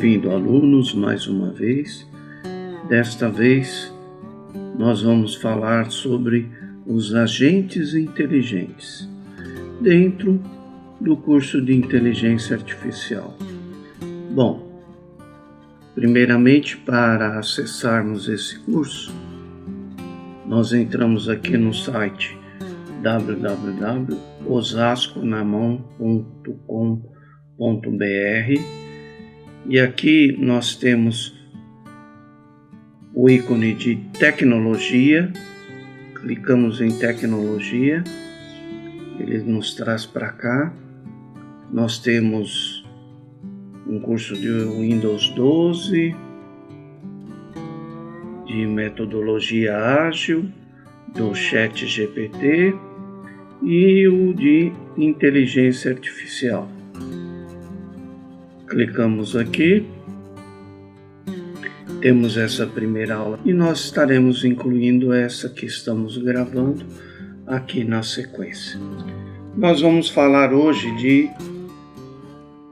Bem-vindo, alunos, mais uma vez. Desta vez, nós vamos falar sobre os agentes inteligentes dentro do curso de Inteligência Artificial. Bom, primeiramente, para acessarmos esse curso, nós entramos aqui no site www.osasconamão.com.br e aqui nós temos o ícone de tecnologia. Clicamos em tecnologia, ele nos traz para cá. Nós temos um curso de Windows 12, de metodologia ágil, do ChatGPT e o de inteligência artificial. Clicamos aqui, temos essa primeira aula e nós estaremos incluindo essa que estamos gravando aqui na sequência. Nós vamos falar hoje de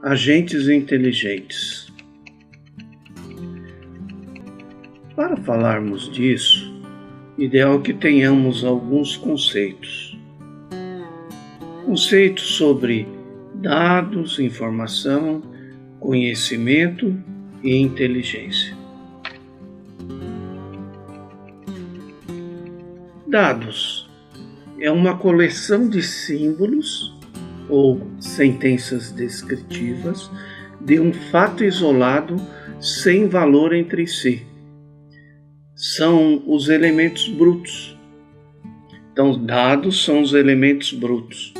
agentes inteligentes. Para falarmos disso, ideal que tenhamos alguns conceitos. Conceitos sobre dados, informação, conhecimento e inteligência. Dados é uma coleção de símbolos ou sentenças descritivas de um fato isolado sem valor entre si. São os elementos brutos. Então, dados são os elementos brutos.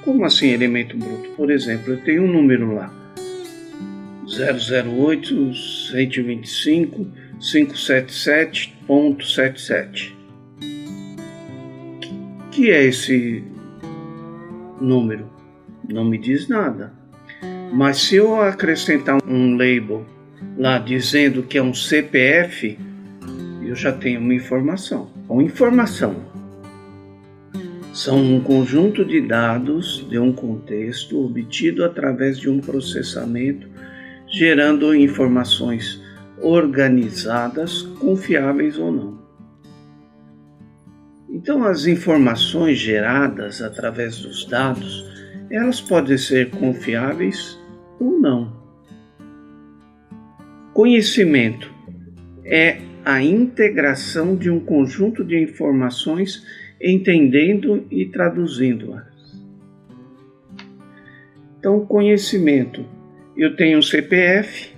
Como assim elemento bruto? Por exemplo, eu tenho um número lá, 008-125-577.77. Que é esse número? Não me diz nada. Mas se eu acrescentar um label lá dizendo que é um CPF, eu já tenho uma informação. Uma informação são um conjunto de dados de um contexto obtido através de um processamento, gerando informações organizadas, confiáveis ou não. Então, as informações geradas através dos dados, elas podem ser confiáveis ou não. Conhecimento é a integração de um conjunto de informações, entendendo e traduzindo-as. Então, conhecimento, eu tenho um CPF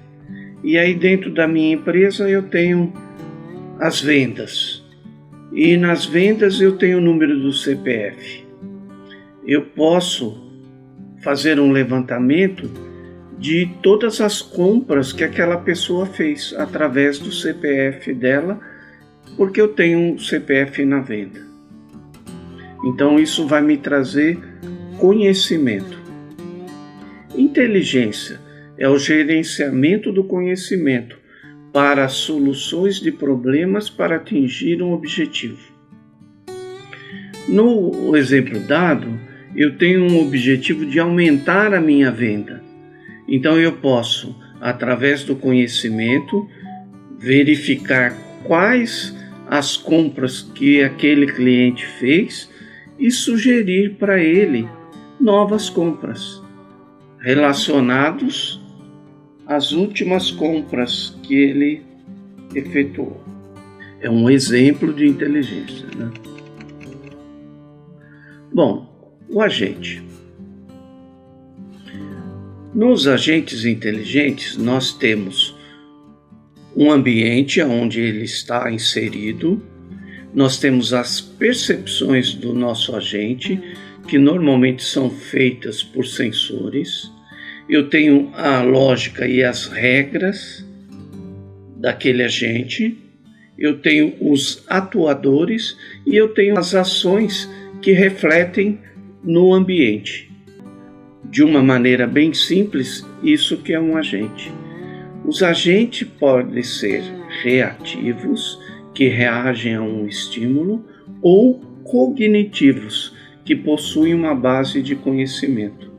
e aí dentro da minha empresa eu tenho as vendas. E nas vendas eu tenho o número do CPF. Eu posso fazer um levantamento de todas as compras que aquela pessoa fez através do CPF dela, porque eu tenho um CPF na venda. Então isso vai me trazer conhecimento. Inteligência é o gerenciamento do conhecimento para soluções de problemas para atingir um objetivo. No exemplo dado, eu tenho um objetivo de aumentar a minha venda. Então eu posso, através do conhecimento, verificar quais as compras que aquele cliente fez e sugerir para ele novas compras relacionados às últimas compras que ele efetuou. É um exemplo de inteligência, né? Bom, o agente. Nos agentes inteligentes, nós temos um ambiente onde ele está inserido, nós temos as percepções do nosso agente, que normalmente são feitas por sensores. Eu tenho a lógica e as regras daquele agente, eu tenho os atuadores e eu tenho as ações que refletem no ambiente. De uma maneira bem simples, isso que é um agente. Os agentes podem ser reativos, que reagem a um estímulo, ou cognitivos, que possuem uma base de conhecimento.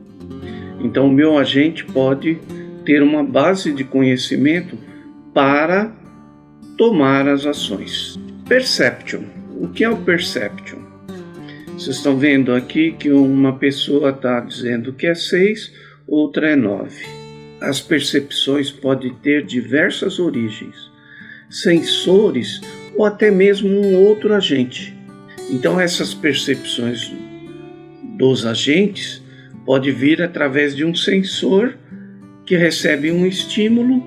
Então, o meu agente pode ter uma base de conhecimento para tomar as ações. Perception. O que é o perception? Vocês estão vendo aqui que uma pessoa está dizendo que é 6, outra é 9. As percepções podem ter diversas origens, sensores ou até mesmo um outro agente. Então essas percepções dos agentes podem vir através de um sensor que recebe um estímulo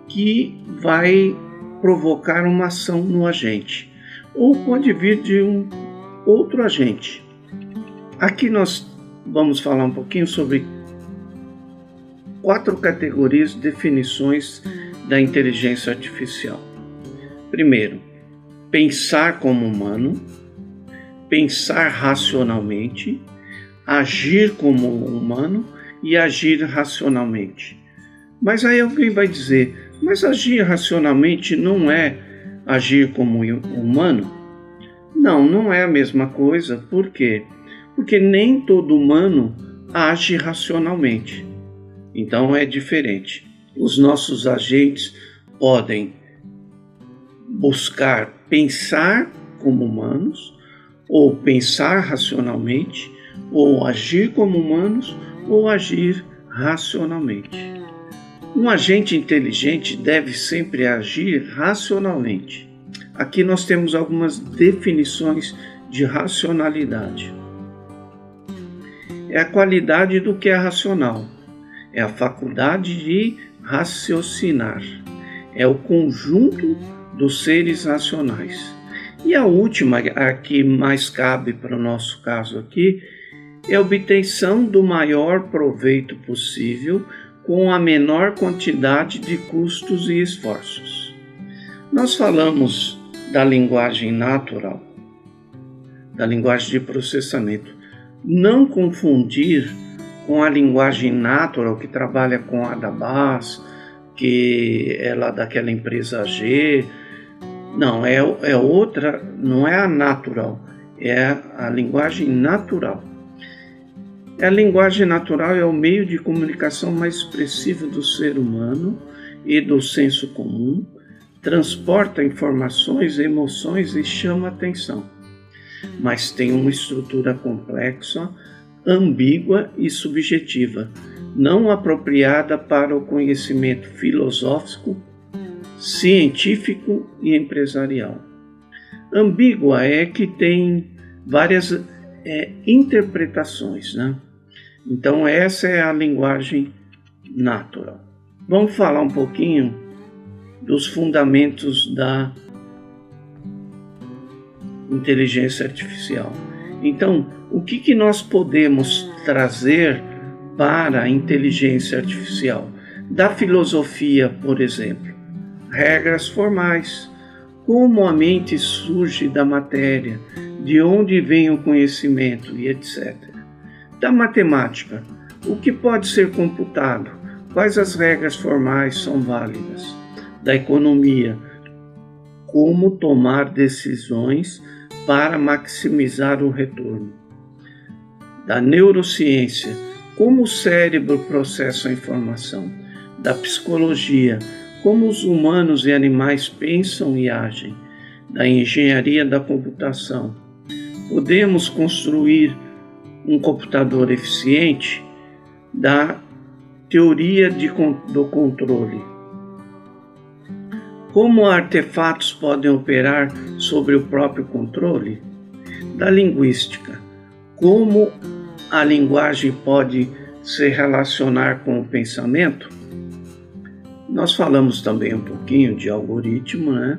que vai provocar uma ação no agente, ou pode vir de um outro agente. Aqui nós vamos falar um pouquinho sobre 4 categorias de definições da inteligência artificial. Primeiro, pensar como humano, pensar racionalmente, agir como humano e agir racionalmente. Mas aí alguém vai dizer, mas agir racionalmente não é agir como humano? Não, não é a mesma coisa. Por quê? Porque nem todo humano age racionalmente. Então é diferente. Os nossos agentes podem buscar pensar como humanos, ou pensar racionalmente, ou agir como humanos, ou agir racionalmente. Um agente inteligente deve sempre agir racionalmente. Aqui nós temos algumas definições de racionalidade. É a qualidade do que é racional. É a faculdade de raciocinar. É o conjunto dos seres racionais. E a última, a que mais cabe para o nosso caso aqui, é a obtenção do maior proveito possível com a menor quantidade de custos e esforços. Nós falamos da linguagem natural, da linguagem de processamento. Não confundir com a linguagem natural que trabalha com a Adabas, que é lá daquela empresa G. Não, é outra, não é a natural, é a linguagem natural. A linguagem natural é o meio de comunicação mais expressivo do ser humano e do senso comum, transporta informações, emoções e chama atenção, mas tem uma estrutura complexa, ambígua e subjetiva, não apropriada para o conhecimento filosófico, científico e empresarial. Ambígua é que tem várias interpretações, né? Então essa é a linguagem natural. Vamos falar um pouquinho dos fundamentos da inteligência artificial. Então, o que nós podemos trazer para a inteligência artificial? Da filosofia, por exemplo, regras formais, como a mente surge da matéria, de onde vem o conhecimento e etc. Da matemática, o que pode ser computado, quais as regras formais são válidas. Da economia, como tomar decisões para maximizar o retorno. Da neurociência, como o cérebro processa a informação. Da psicologia, como os humanos e animais pensam e agem. Da engenharia da computação, podemos construir um computador eficiente? Da teoria do controle, como artefatos podem operar sobre o próprio controle? Da linguística, como a linguagem pode se relacionar com o pensamento? Nós falamos também um pouquinho de algoritmo, né?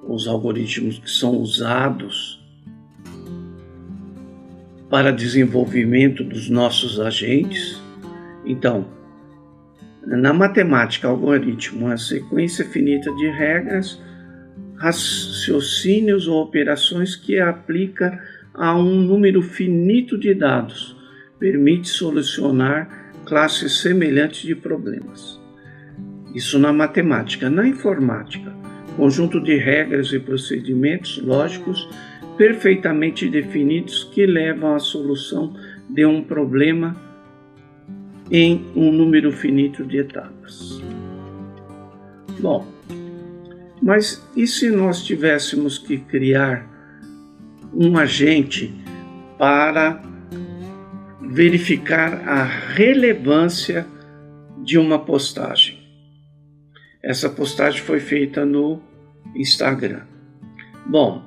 Os algoritmos que são usados para desenvolvimento dos nossos agentes. Então, na matemática, algoritmo é a sequência finita de regras, raciocínios ou operações que aplica a um número finito de dados, permite solucionar classes semelhantes de problemas. Isso na matemática. Na informática, conjunto de regras e procedimentos lógicos perfeitamente definidos que levam à solução de um problema em um número finito de etapas. Bom, mas e se nós tivéssemos que criar um agente para verificar a relevância de uma postagem? Essa postagem foi feita no Instagram. Bom,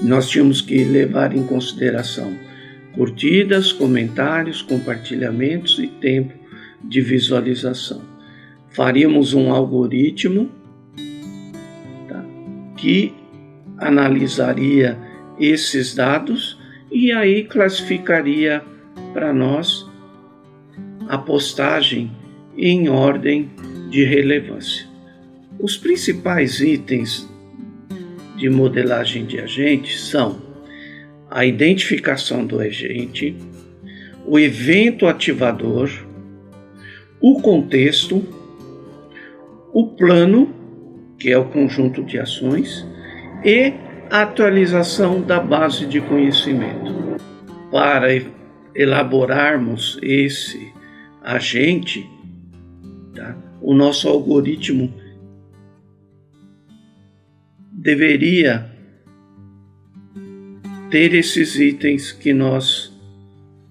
nós tínhamos que levar em consideração curtidas, comentários, compartilhamentos e tempo de visualização. Faríamos um algoritmo, tá, que analisaria esses dados e aí classificaria para nós a postagem em ordem de relevância. Os principais itens de modelagem de agentes são a identificação do agente, o evento ativador, o contexto, o plano, que é o conjunto de ações, e a atualização da base de conhecimento. Para elaborarmos esse agente, tá, o nosso algoritmo deveria ter esses itens que nós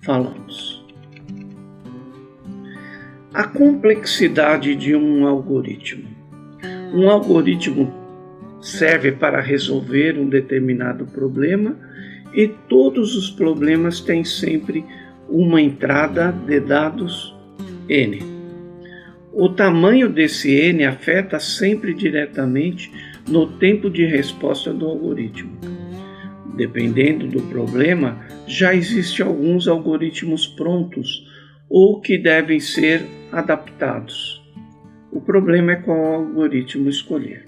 falamos. A complexidade de um algoritmo. Um algoritmo serve para resolver um determinado problema e todos os problemas têm sempre uma entrada de dados N. O tamanho desse N afeta sempre diretamente no tempo de resposta do algoritmo. Dependendo do problema, já existem alguns algoritmos prontos ou que devem ser adaptados. O problema é qual algoritmo escolher.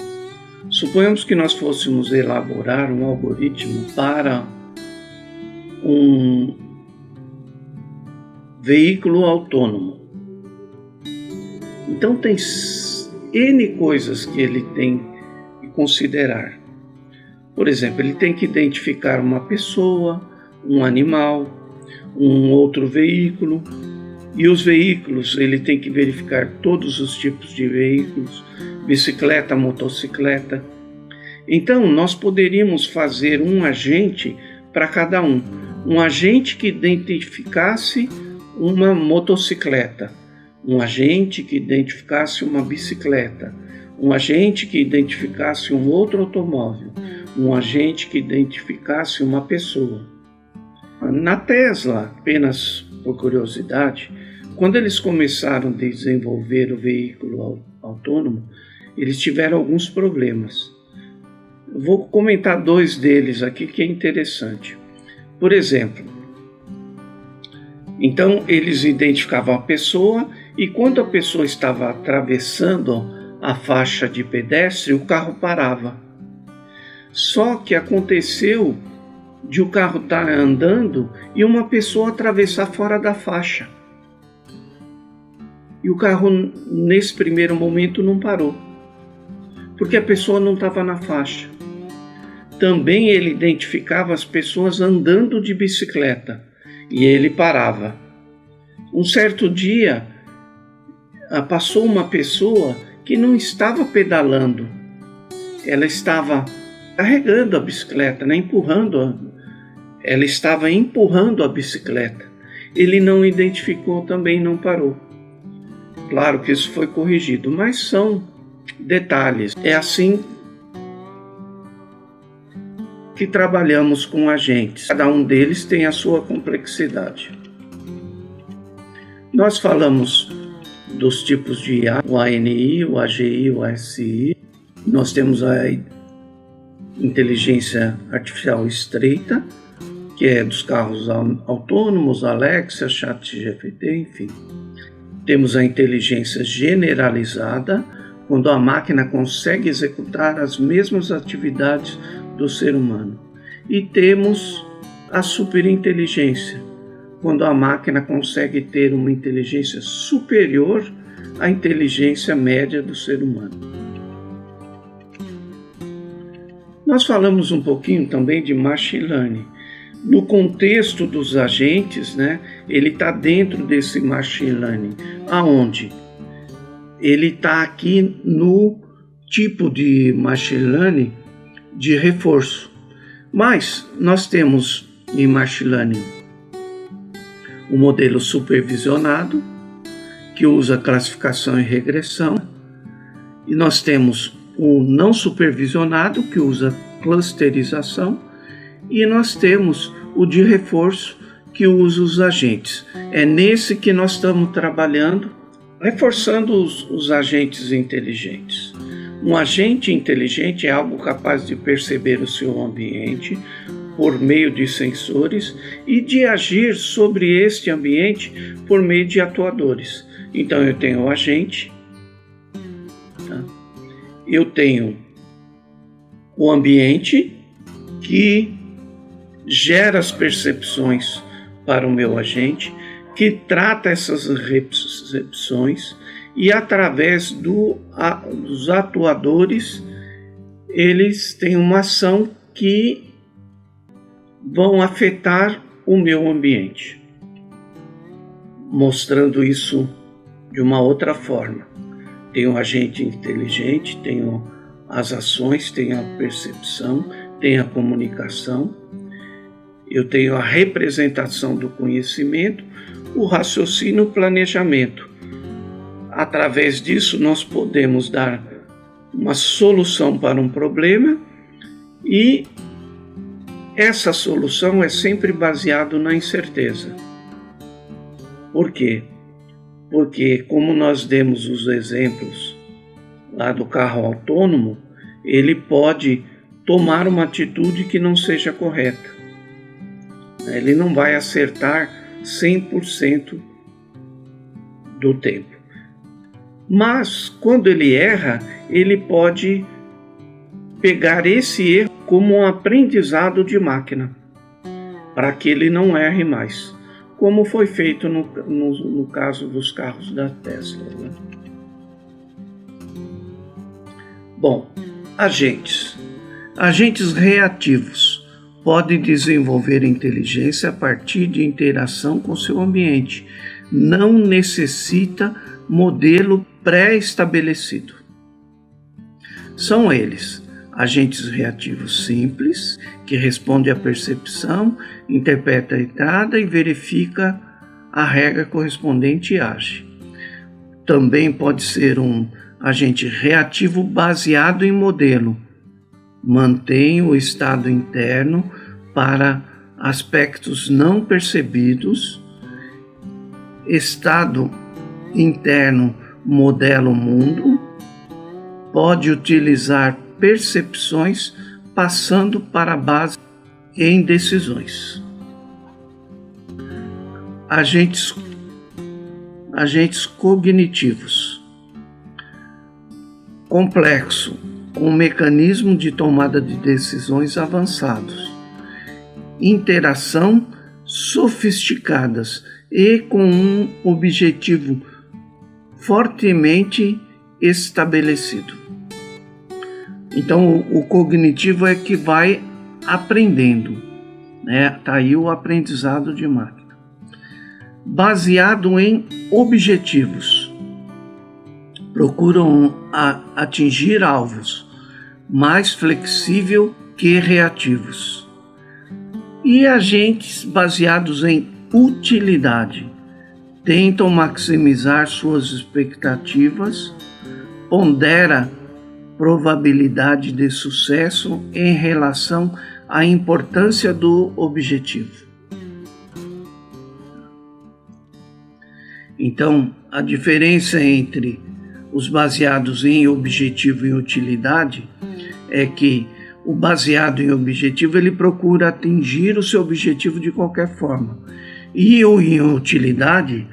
Suponhamos que nós fôssemos elaborar um algoritmo para um veículo autônomo. Então tem N coisas que ele tem que considerar. Por exemplo, ele tem que identificar uma pessoa, um animal, um outro veículo. E os veículos, ele tem que verificar todos os tipos de veículos, bicicleta, motocicleta. Então, nós poderíamos fazer um agente para cada um. Um agente que identificasse uma motocicleta, um agente que identificasse uma bicicleta, um agente que identificasse um outro automóvel, um agente que identificasse uma pessoa. Na Tesla, apenas por curiosidade, quando eles começaram a desenvolver o veículo autônomo, eles tiveram alguns problemas. Eu vou comentar dois deles aqui que é interessante. Por exemplo, então eles identificavam a pessoa e quando a pessoa estava atravessando a faixa de pedestre, o carro parava. Só que aconteceu de o carro estar andando e uma pessoa atravessar fora da faixa. E o carro, nesse primeiro momento, não parou, porque a pessoa não estava na faixa. Também ele identificava as pessoas andando de bicicleta e ele parava. Um certo dia, passou uma pessoa que não estava pedalando, ela estava carregando a bicicleta, né? Ela estava empurrando a bicicleta. Ele não identificou, também não parou. Claro que isso foi corrigido, mas são detalhes. É assim que trabalhamos com agentes. Cada um deles tem a sua complexidade. Nós falamos dos tipos de IA, o ANI, o AGI, o ASI. Nós temos a inteligência artificial estreita, que é dos carros autônomos, Alexa, ChatGPT, enfim. Temos a inteligência generalizada, quando a máquina consegue executar as mesmas atividades do ser humano. E temos a superinteligência, quando a máquina consegue ter uma inteligência superior à inteligência média do ser humano. Nós falamos um pouquinho também de machine learning. no contexto dos agentes, né, ele está dentro desse machine learning. Aonde? Ele está aqui no tipo de machine learning de reforço. Mas nós temos em machine learning o modelo supervisionado, que usa classificação e regressão, e nós temos o não supervisionado, que usa clusterização, e nós temos o de reforço, que usa os agentes. É nesse que nós estamos trabalhando, reforçando os agentes inteligentes. Um agente inteligente é algo capaz de perceber o seu ambiente por meio de sensores e de agir sobre este ambiente por meio de atuadores. Então eu tenho o agente, tá? Eu tenho o ambiente que gera as percepções para o meu agente, que trata essas percepções e através dos atuadores eles têm uma ação que vão afetar o meu ambiente, mostrando isso de uma outra forma. Tenho o agente inteligente, tenho as ações, tenho a percepção, tenho a comunicação, eu tenho a representação do conhecimento, o raciocínio, o planejamento. Através disso, nós podemos dar uma solução para um problema e essa solução é sempre baseada na incerteza. Por quê? Porque, como nós demos os exemplos lá do carro autônomo, ele pode tomar uma atitude que não seja correta. Ele não vai acertar 100% do tempo. Mas, quando ele erra, ele pode pegar esse erro como um aprendizado de máquina, para que ele não erre mais, como foi feito no caso dos carros da Tesla, né? Bom, agentes reativos podem desenvolver inteligência a partir de interação com seu ambiente, não necessita modelo pré-estabelecido. São eles: agentes reativos simples, que responde à percepção, interpreta a entrada e verifica a regra correspondente e age. Também pode ser um agente reativo baseado em modelo. Mantém o estado interno para aspectos não percebidos. Estado interno modela o mundo. Pode utilizar percepções passando para a base em decisões. Agentes cognitivos. Complexo, com mecanismo de tomada de decisões avançados. Interação sofisticadas e com um objetivo fortemente estabelecido. Então, o cognitivo é que vai aprendendo, né? Tá aí o aprendizado de máquina. Baseado em objetivos. Procuram atingir alvos, mais flexível que reativos. E agentes baseados em utilidade. Tentam maximizar suas expectativas, pondera probabilidade de sucesso em relação à importância do objetivo. Então, a diferença entre os baseados em objetivo e utilidade é que o baseado em objetivo ele procura atingir o seu objetivo de qualquer forma. E o em utilidade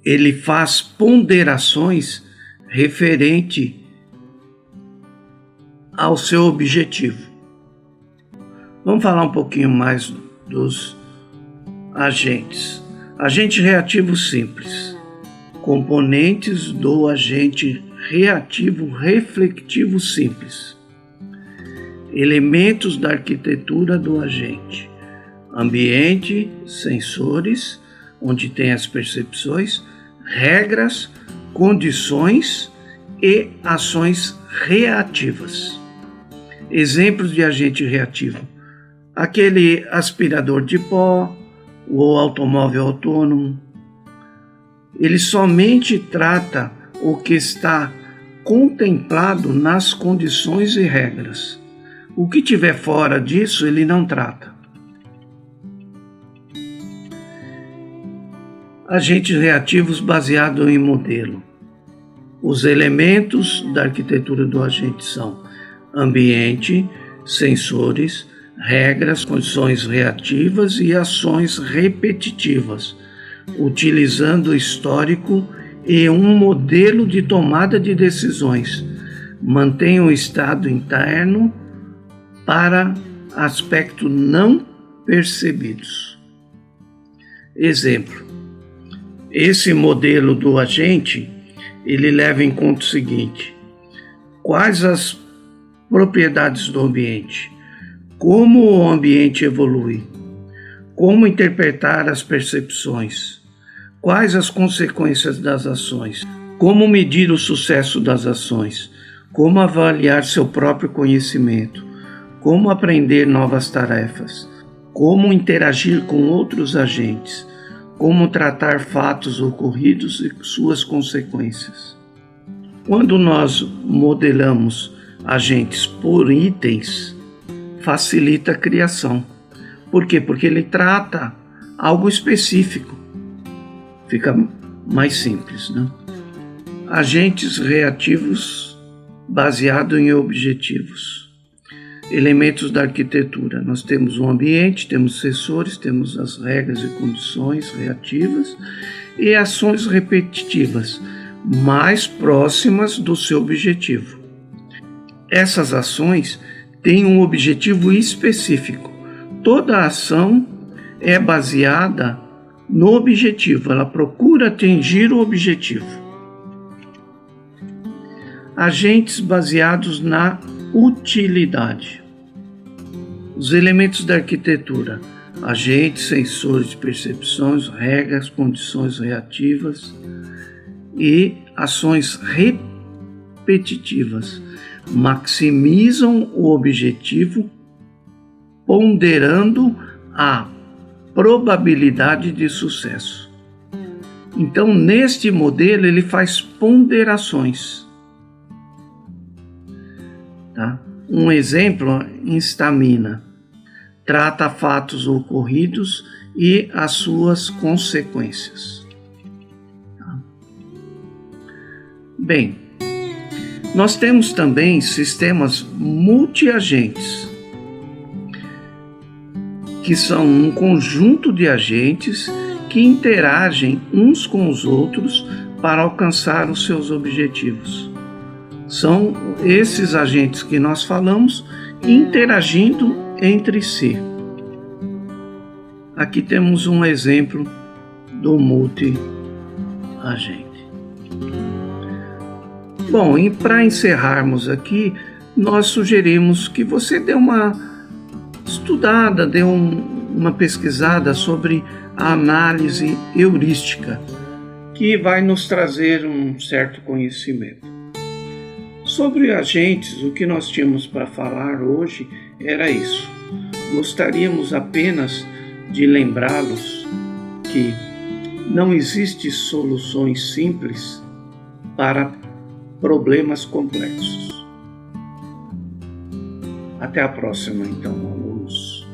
ele faz ponderações referente ao seu objetivo. Vamos falar um pouquinho mais dos agentes. Agente reativo simples. Componentes do agente reativo reflectivo simples. Elementos da arquitetura do agente. Ambiente, sensores, onde tem as percepções, regras, condições e ações reativas. Exemplos de agente reativo: aquele aspirador de pó, o automóvel autônomo. Ele somente trata o que está contemplado nas condições e regras. O que tiver fora disso, ele não trata. Agentes reativos baseados em modelo. Os elementos da arquitetura do agente são ambiente, sensores, regras, condições reativas e ações repetitivas, utilizando o histórico e um modelo de tomada de decisões. Mantém o estado interno para aspectos não percebidos. Exemplo: esse modelo do agente, ele leva em conta o seguinte: quais as propriedades do ambiente, como o ambiente evolui, como interpretar as percepções, quais as consequências das ações, como medir o sucesso das ações, como avaliar seu próprio conhecimento, como aprender novas tarefas, como interagir com outros agentes, como tratar fatos ocorridos e suas consequências. Quando nós modelamos agentes por itens, facilita a criação. Por quê? Porque ele trata algo específico. Fica mais simples, né? Agentes reativos baseados em objetivos. Elementos da arquitetura. Nós temos o ambiente, temos sensores, temos as regras e condições reativas e ações repetitivas mais próximas do seu objetivo. Essas ações têm um objetivo específico. Toda ação é baseada no objetivo, ela procura atingir o objetivo. Agentes baseados na utilidade. Os elementos da arquitetura: agentes, sensores de percepções, regras, condições reativas e ações repetitivas maximizam o objetivo, ponderando a probabilidade de sucesso. Então, neste modelo, ele faz ponderações. Tá? Um exemplo, instamina. Trata fatos ocorridos e as suas consequências. Tá? Bem, nós temos também sistemas multiagentes, que são um conjunto de agentes que interagem uns com os outros para alcançar os seus objetivos. São esses agentes que nós falamos interagindo entre si. Aqui temos um exemplo do multi-agente. Bom, e para encerrarmos aqui, nós sugerimos que você dê uma estudada, dê uma pesquisada sobre a análise heurística, que vai nos trazer um certo conhecimento. Sobre agentes, o que nós tínhamos para falar hoje era isso. Gostaríamos apenas de lembrá-los que não existem soluções simples para problemas complexos. Até a próxima, então, alunos.